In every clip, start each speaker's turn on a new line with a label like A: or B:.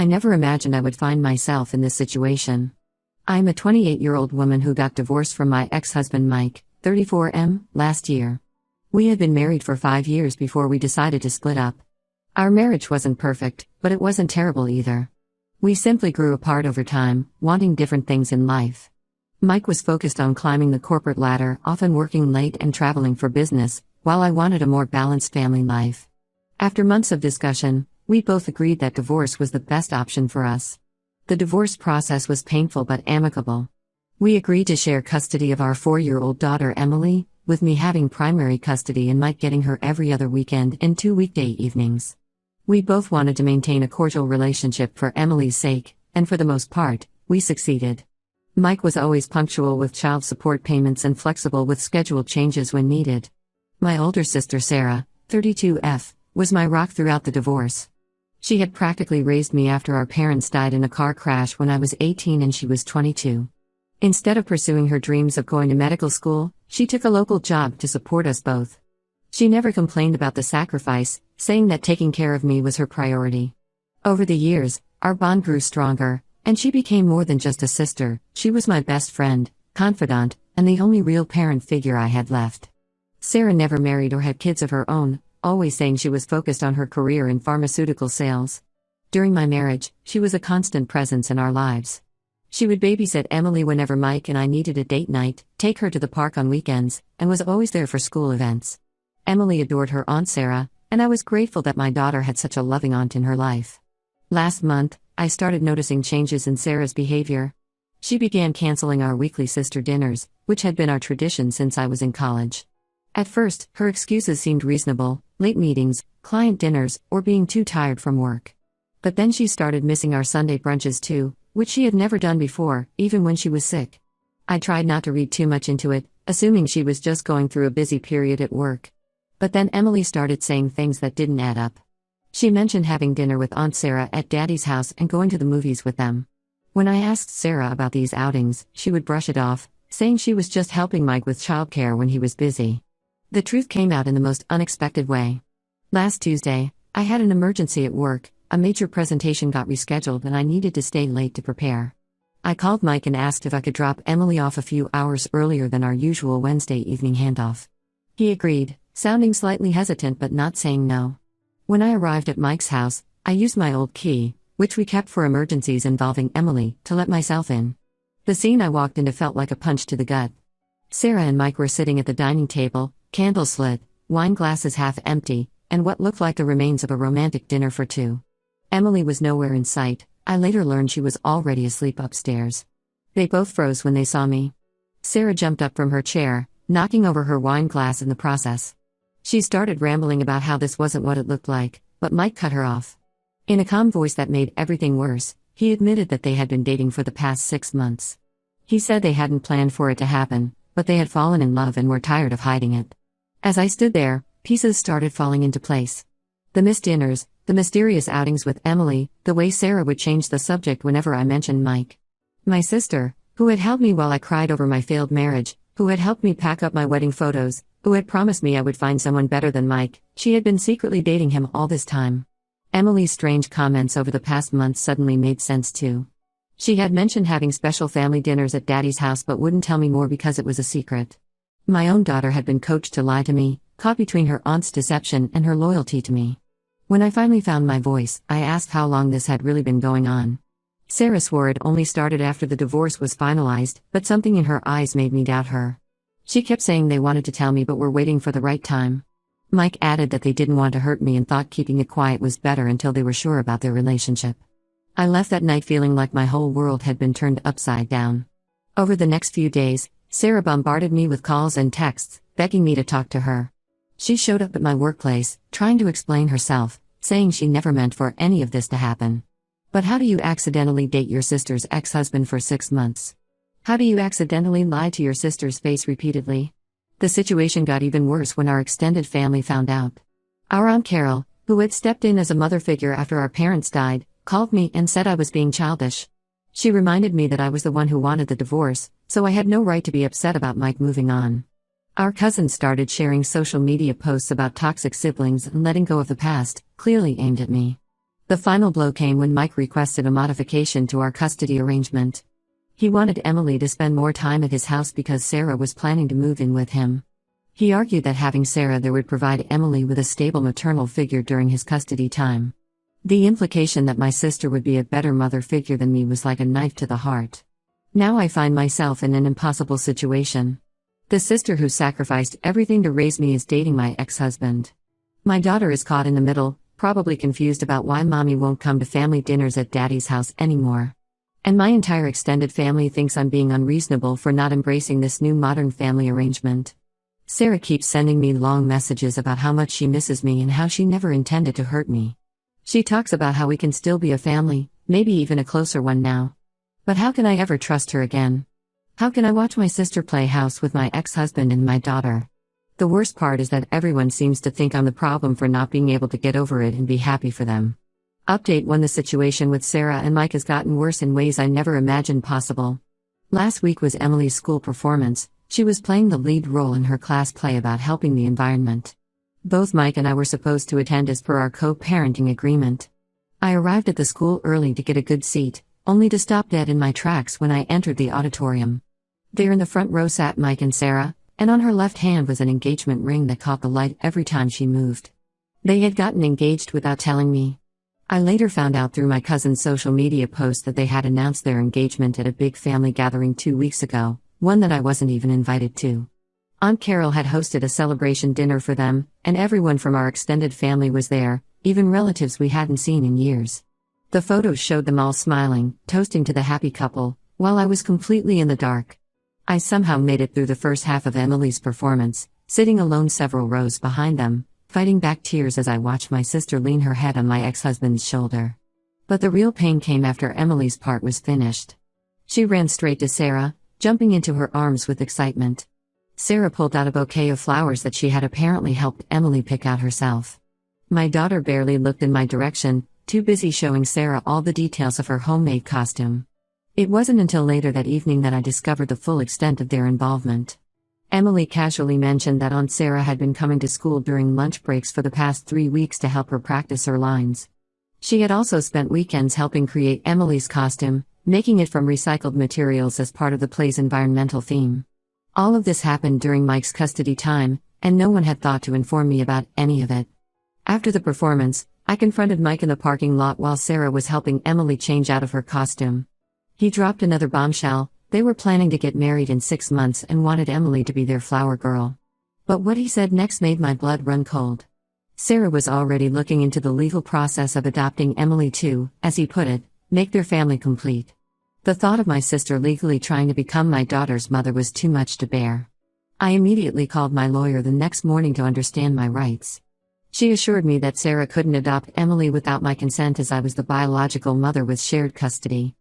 A: I never imagined I would find myself in this situation. I'm a 28-year-old woman who got divorced from my ex-husband Mike, 34M, last year. We had been married for 5 years before we decided to split up. Our marriage wasn't perfect, but it wasn't terrible either. We simply grew apart over time, wanting different things in life. Mike was focused on climbing the corporate ladder, often working late and traveling for business, while I wanted a more balanced family life. After months of discussion, we both agreed that divorce was the best option for us. The divorce process was painful but amicable. We agreed to share custody of our 4-year-old daughter Emily, with me having primary custody and Mike getting her every other weekend and 2 weekday evenings. We both wanted to maintain a cordial relationship for Emily's sake, and for the most part, we succeeded. Mike was always punctual with child support payments and flexible with schedule changes when needed. My older sister Sarah, 32F, was my rock throughout the divorce. She had practically raised me after our parents died in a car crash when I was 18 and she was 22. Instead of pursuing her dreams of going to medical school, she took a local job to support us both. She never complained about the sacrifice, saying that taking care of me was her priority. Over the years, our bond grew stronger, and she became more than just a sister. She was my best friend, confidant, and the only real parent figure I had left. Sarah never married or had kids of her own, always saying she was focused on her career in pharmaceutical sales. During my marriage, she was a constant presence in our lives. She would babysit Emily whenever Mike and I needed a date night, take her to the park on weekends, and was always there for school events. Emily adored her Aunt Sarah, and I was grateful that my daughter had such a loving aunt in her life. Last month, I started noticing changes in Sarah's behavior. She began canceling our weekly sister dinners, which had been our tradition since I was in college. At first, her excuses seemed reasonable: late meetings, client dinners, or being too tired from work. But then she started missing our Sunday brunches too, which she had never done before, even when she was sick. I tried not to read too much into it, assuming she was just going through a busy period at work. But then Emily started saying things that didn't add up. She mentioned having dinner with Aunt Sarah at Daddy's house and going to the movies with them. When I asked Sarah about these outings, she would brush it off, saying she was just helping Mike with childcare when he was busy. The truth came out in the most unexpected way. Last Tuesday, I had an emergency at work. A major presentation got rescheduled and I needed to stay late to prepare. I called Mike and asked if I could drop Emily off a few hours earlier than our usual Wednesday evening handoff. He agreed, sounding slightly hesitant but not saying no. When I arrived at Mike's house, I used my old key, which we kept for emergencies involving Emily, to let myself in. The scene I walked into felt like a punch to the gut. Sarah and Mike were sitting at the dining table, candles lit, wine glasses half empty, and what looked like the remains of a romantic dinner for two. Emily was nowhere in sight. I later learned she was already asleep upstairs. They both froze when they saw me. Sarah jumped up from her chair, knocking over her wine glass in the process. She started rambling about how this wasn't what it looked like, but Mike cut her off. In a calm voice that made everything worse, he admitted that they had been dating for the past 6 months. He said they hadn't planned for it to happen, but they had fallen in love and were tired of hiding it. As I stood there, pieces started falling into place. The missed dinners, the mysterious outings with Emily, the way Sarah would change the subject whenever I mentioned Mike. My sister, who had held me while I cried over my failed marriage, who had helped me pack up my wedding photos, who had promised me I would find someone better than Mike, she had been secretly dating him all this time. Emily's strange comments over the past months suddenly made sense too. She had mentioned having special family dinners at Daddy's house but wouldn't tell me more because it was a secret. My own daughter had been coached to lie to me, caught between her aunt's deception and her loyalty to me. When I finally found my voice, I asked how long this had really been going on. Sarah swore it only started after the divorce was finalized, but something in her eyes made me doubt her. She kept saying they wanted to tell me but were waiting for the right time. Mike added that they didn't want to hurt me and thought keeping it quiet was better until they were sure about their relationship. I left that night feeling like my whole world had been turned upside down. Over the next few days, Sarah bombarded me with calls and texts, begging me to talk to her. She showed up at my workplace, trying to explain herself, saying she never meant for any of this to happen. But how do you accidentally date your sister's ex-husband for 6 months? How do you accidentally lie to your sister's face repeatedly? The situation got even worse when our extended family found out. Our Aunt Carol, who had stepped in as a mother figure after our parents died, called me and said I was being childish. She reminded me that I was the one who wanted the divorce, so I had no right to be upset about Mike moving on. Our cousins started sharing social media posts about toxic siblings and letting go of the past, clearly aimed at me. The final blow came when Mike requested a modification to our custody arrangement. He wanted Emily to spend more time at his house because Sarah was planning to move in with him. He argued that having Sarah there would provide Emily with a stable maternal figure during his custody time. The implication that my sister would be a better mother figure than me was like a knife to the heart. Now I find myself in an impossible situation. The sister who sacrificed everything to raise me is dating my ex-husband. My daughter is caught in the middle, probably confused about why mommy won't come to family dinners at daddy's house anymore. And my entire extended family thinks I'm being unreasonable for not embracing this new modern family arrangement. Sarah keeps sending me long messages about how much she misses me and how she never intended to hurt me. She talks about how we can still be a family, maybe even a closer one now. But how can I ever trust her again? How can I watch my sister play house with my ex-husband and my daughter? The worst part is that everyone seems to think I'm the problem for not being able to get over it and be happy for them. Update 1: The situation with Sarah and Mike has gotten worse in ways I never imagined possible. Last week was Emily's school performance. She was playing the lead role in her class play about helping the environment. Both Mike and I were supposed to attend as per our co-parenting agreement. I arrived at the school early to get a good seat, only to stop dead in my tracks when I entered the auditorium. There in the front row sat Mike and Sarah, and on her left hand was an engagement ring that caught the light every time she moved. They had gotten engaged without telling me. I later found out through my cousin's social media post that they had announced their engagement at a big family gathering 2 weeks ago, one that I wasn't even invited to. Aunt Carol had hosted a celebration dinner for them, and everyone from our extended family was there, even relatives we hadn't seen in years. The photos showed them all smiling, toasting to the happy couple, while I was completely in the dark. I somehow made it through the first half of Emily's performance, sitting alone several rows behind them, fighting back tears as I watched my sister lean her head on my ex-husband's shoulder. But the real pain came after Emily's part was finished. She ran straight to Sarah, jumping into her arms with excitement. Sarah pulled out a bouquet of flowers that she had apparently helped Emily pick out herself. My daughter barely looked in my direction, too busy showing Sarah all the details of her homemade costume. It wasn't until later that evening that I discovered the full extent of their involvement. Emily casually mentioned that Aunt Sarah had been coming to school during lunch breaks for the past 3 weeks to help her practice her lines. She had also spent weekends helping create Emily's costume, making it from recycled materials as part of the play's environmental theme. All of this happened during Mike's custody time, and no one had thought to inform me about any of it. After the performance, I confronted Mike in the parking lot while Sarah was helping Emily change out of her costume. He dropped another bombshell. They were planning to get married in 6 months and wanted Emily to be their flower girl. But what he said next made my blood run cold. Sarah was already looking into the legal process of adopting Emily to, as he put it, make their family complete. The thought of my sister legally trying to become my daughter's mother was too much to bear. I immediately called my lawyer the next morning to understand my rights. She assured me that Sarah couldn't adopt Emily without my consent as I was the biological mother with shared custody.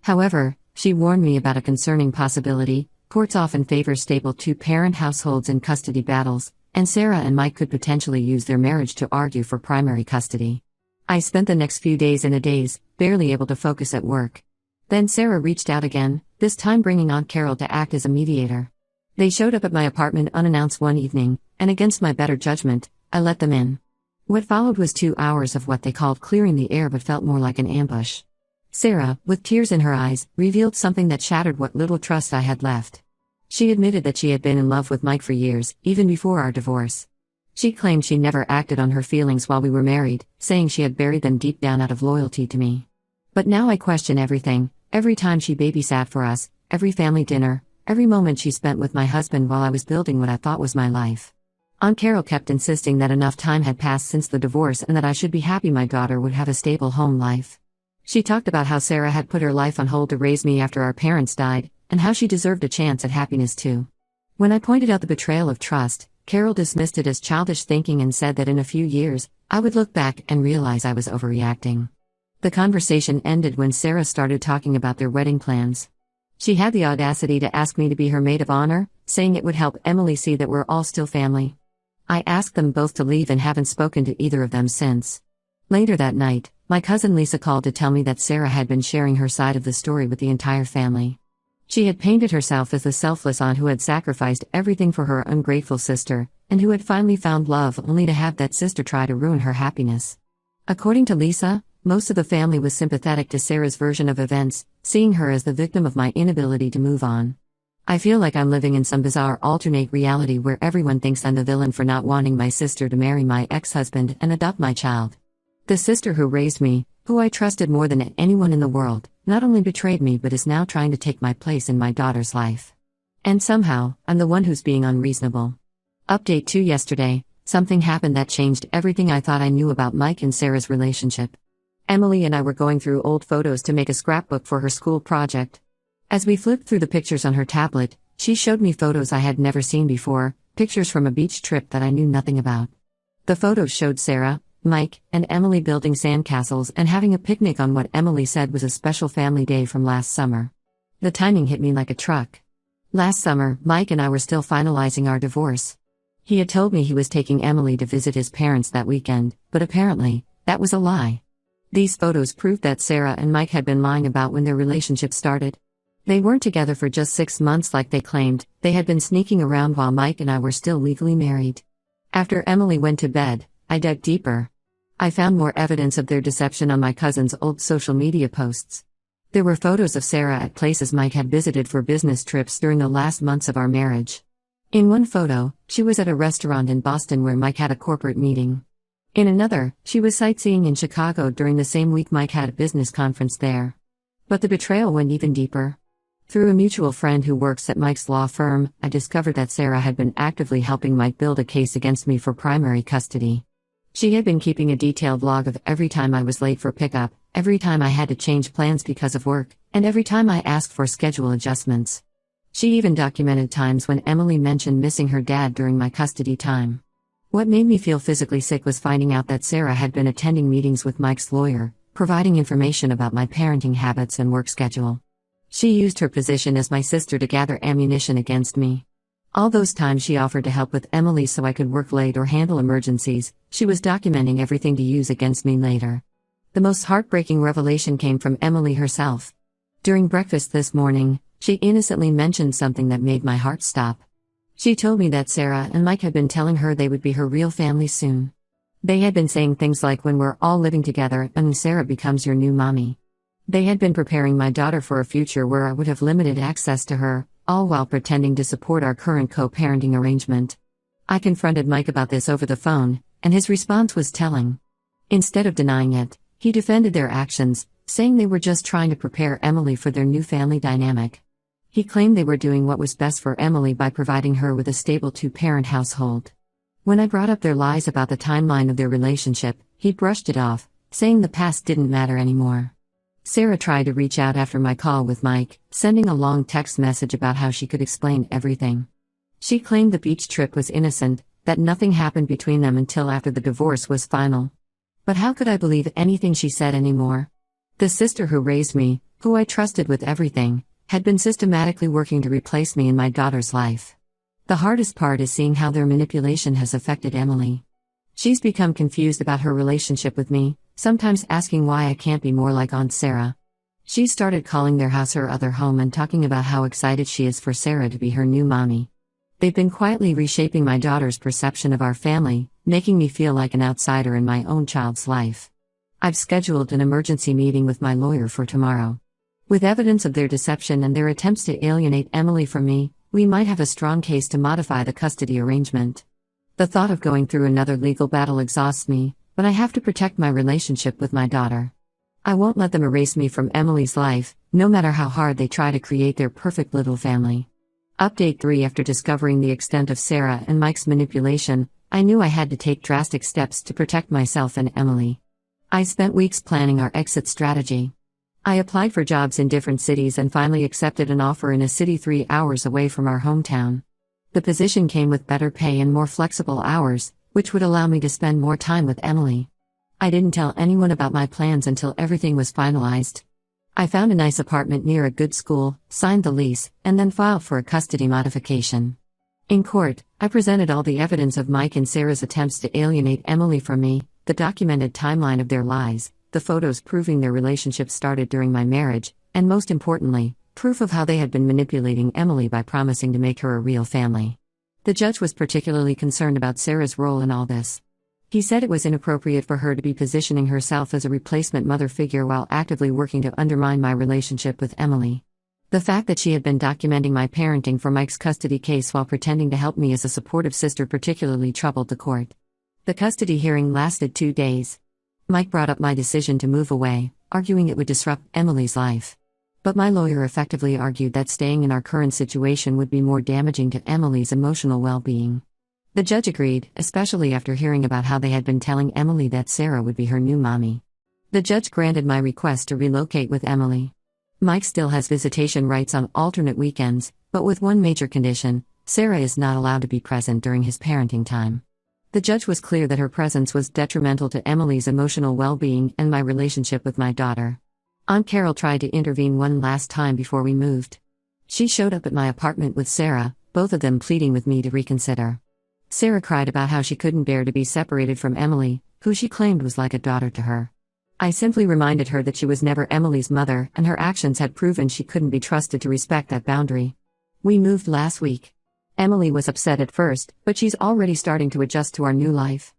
A: However, she warned me about a concerning possibility. Courts often favor stable two-parent households in custody battles, and Sarah and Mike could potentially use their marriage to argue for primary custody. I spent the next few days in a daze, barely able to focus at work. Then Sarah reached out again, this time bringing Aunt Carol to act as a mediator. They showed up at my apartment unannounced one evening, and against my better judgment, I let them in. What followed was 2 hours of what they called clearing the air but felt more like an ambush. Sarah, with tears in her eyes, revealed something that shattered what little trust I had left. She admitted that she had been in love with Mike for years, even before our divorce. She claimed she never acted on her feelings while we were married, saying she had buried them deep down out of loyalty to me. But now I question everything, every time she babysat for us, every family dinner, every moment she spent with my husband while I was building what I thought was my life. Aunt Carol kept insisting that enough time had passed since the divorce and that I should be happy my daughter would have a stable home life. She talked about how Sarah had put her life on hold to raise me after our parents died, and how she deserved a chance at happiness too. When I pointed out the betrayal of trust, Carol dismissed it as childish thinking and said that in a few years, I would look back and realize I was overreacting. The conversation ended when Sarah started talking about their wedding plans. She had the audacity to ask me to be her maid of honor, saying it would help Emily see that we're all still family. I asked them both to leave and haven't spoken to either of them since. Later that night, my cousin Lisa called to tell me that Sarah had been sharing her side of the story with the entire family. She had painted herself as the selfless aunt who had sacrificed everything for her ungrateful sister, and who had finally found love only to have that sister try to ruin her happiness. According to Lisa, most of the family was sympathetic to Sarah's version of events, seeing her as the victim of my inability to move on. I feel like I'm living in some bizarre alternate reality where everyone thinks I'm the villain for not wanting my sister to marry my ex-husband and adopt my child. The sister who raised me, who I trusted more than anyone in the world, not only betrayed me but is now trying to take my place in my daughter's life. And somehow, I'm the one who's being unreasonable. Update 2 yesterday, something happened that changed everything I thought I knew about Mike and Sarah's relationship. Emily and I were going through old photos to make a scrapbook for her school project. As we flipped through the pictures on her tablet, she showed me photos I had never seen before, pictures from a beach trip that I knew nothing about. The photos showed Sarah, Mike, and Emily building sandcastles and having a picnic on what Emily said was a special family day from last summer. The timing hit me like a truck. Last summer, Mike and I were still finalizing our divorce. He had told me he was taking Emily to visit his parents that weekend, but apparently, that was a lie. These photos proved that Sarah and Mike had been lying about when their relationship started. They weren't together for just 6 months like they claimed, they had been sneaking around while Mike and I were still legally married. After Emily went to bed, I dug deeper. I found more evidence of their deception on my cousin's old social media posts. There were photos of Sarah at places Mike had visited for business trips during the last months of our marriage. In one photo, she was at a restaurant in Boston where Mike had a corporate meeting. In another, she was sightseeing in Chicago during the same week Mike had a business conference there. But the betrayal went even deeper. Through a mutual friend who works at Mike's law firm, I discovered that Sarah had been actively helping Mike build a case against me for primary custody. She had been keeping a detailed log of every time I was late for pickup, every time I had to change plans because of work, and every time I asked for schedule adjustments. She even documented times when Emily mentioned missing her dad during my custody time. What made me feel physically sick was finding out that Sarah had been attending meetings with Mike's lawyer, providing information about my parenting habits and work schedule. She used her position as my sister to gather ammunition against me. All those times she offered to help with Emily so I could work late or handle emergencies, she was documenting everything to use against me later. The most heartbreaking revelation came from Emily herself. During breakfast this morning, she innocently mentioned something that made my heart stop. She told me that Sarah and Mike had been telling her they would be her real family soon. They had been saying things like when we're all living together and Sarah becomes your new mommy. They had been preparing my daughter for a future where I would have limited access to her, all while pretending to support our current co-parenting arrangement. I confronted Mike about this over the phone, and his response was telling. Instead of denying it, he defended their actions, saying they were just trying to prepare Emily for their new family dynamic. He claimed they were doing what was best for Emily by providing her with a stable 2-parent household. When I brought up their lies about the timeline of their relationship, he brushed it off, saying the past didn't matter anymore. Sarah tried to reach out after my call with Mike, sending a long text message about how she could explain everything. She claimed the beach trip was innocent, that nothing happened between them until after the divorce was final. But how could I believe anything she said anymore? The sister who raised me, who I trusted with everything, had been systematically working to replace me in my daughter's life. The hardest part is seeing how their manipulation has affected Emily. She's become confused about her relationship with me, sometimes asking why I can't be more like Aunt Sarah. She started calling their house her other home and talking about how excited she is for Sarah to be her new mommy. They've been quietly reshaping my daughter's perception of our family, making me feel like an outsider in my own child's life. I've scheduled an emergency meeting with my lawyer for tomorrow. With evidence of their deception and their attempts to alienate Emily from me, we might have a strong case to modify the custody arrangement. The thought of going through another legal battle exhausts me, but I have to protect my relationship with my daughter. I won't let them erase me from Emily's life, no matter how hard they try to create their perfect little family. Update 3. After discovering the extent of Sarah and Mike's manipulation, I knew I had to take drastic steps to protect myself and Emily. I spent weeks planning our exit strategy. I applied for jobs in different cities and finally accepted an offer in a city 3 hours away from our hometown. The position came with better pay and more flexible hours, which would allow me to spend more time with Emily. I didn't tell anyone about my plans until everything was finalized. I found a nice apartment near a good school, signed the lease, and then filed for a custody modification. In court, I presented all the evidence of Mike and Sarah's attempts to alienate Emily from me, the documented timeline of their lies, the photos proving their relationship started during my marriage, and most importantly, proof of how they had been manipulating Emily by promising to make her a real family. The judge was particularly concerned about Sarah's role in all this. He said it was inappropriate for her to be positioning herself as a replacement mother figure while actively working to undermine my relationship with Emily. The fact that she had been documenting my parenting for Mike's custody case while pretending to help me as a supportive sister particularly troubled the court. The custody hearing lasted 2 days. Mike brought up my decision to move away, arguing it would disrupt Emily's life. But my lawyer effectively argued that staying in our current situation would be more damaging to Emily's emotional well-being. The judge agreed, especially after hearing about how they had been telling Emily that Sarah would be her new mommy. The judge granted my request to relocate with Emily. Mike still has visitation rights on alternate weekends, but with one major condition: Sarah is not allowed to be present during his parenting time. The judge was clear that her presence was detrimental to Emily's emotional well-being and my relationship with my daughter. Aunt Carol tried to intervene one last time before we moved. She showed up at my apartment with Sarah, both of them pleading with me to reconsider. Sarah cried about how she couldn't bear to be separated from Emily, who she claimed was like a daughter to her. I simply reminded her that she was never Emily's mother, and her actions had proven she couldn't be trusted to respect that boundary. We moved last week. Emily was upset at first, but she's already starting to adjust to our new life.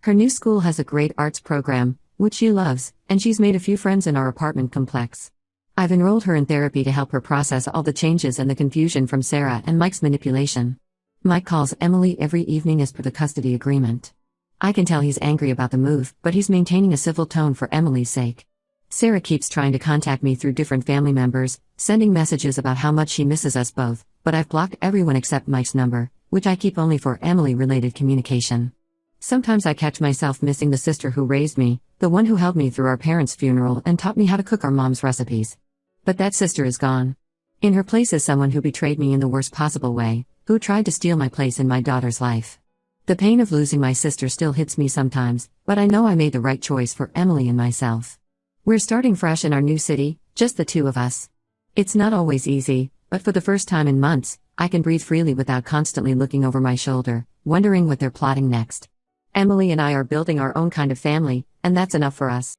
A: Her new school has a great arts program, which she loves, and she's made a few friends in our apartment complex. I've enrolled her in therapy to help her process all the changes and the confusion from Sarah and Mike's manipulation. Mike calls Emily every evening as per the custody agreement. I can tell he's angry about the move, but he's maintaining a civil tone for Emily's sake. Sarah keeps trying to contact me through different family members, sending messages about how much she misses us both, but I've blocked everyone except Mike's number, which I keep only for Emily-related communication. Sometimes I catch myself missing the sister who raised me, the one who held me through our parents' funeral and taught me how to cook our mom's recipes. But that sister is gone. In her place is someone who betrayed me in the worst possible way, who tried to steal my place in my daughter's life. The pain of losing my sister still hits me sometimes, but I know I made the right choice for Emily and myself. We're starting fresh in our new city, just the two of us. It's not always easy, but for the first time in months, I can breathe freely without constantly looking over my shoulder, wondering what they're plotting next. Emily and I are building our own kind of family, and that's enough for us.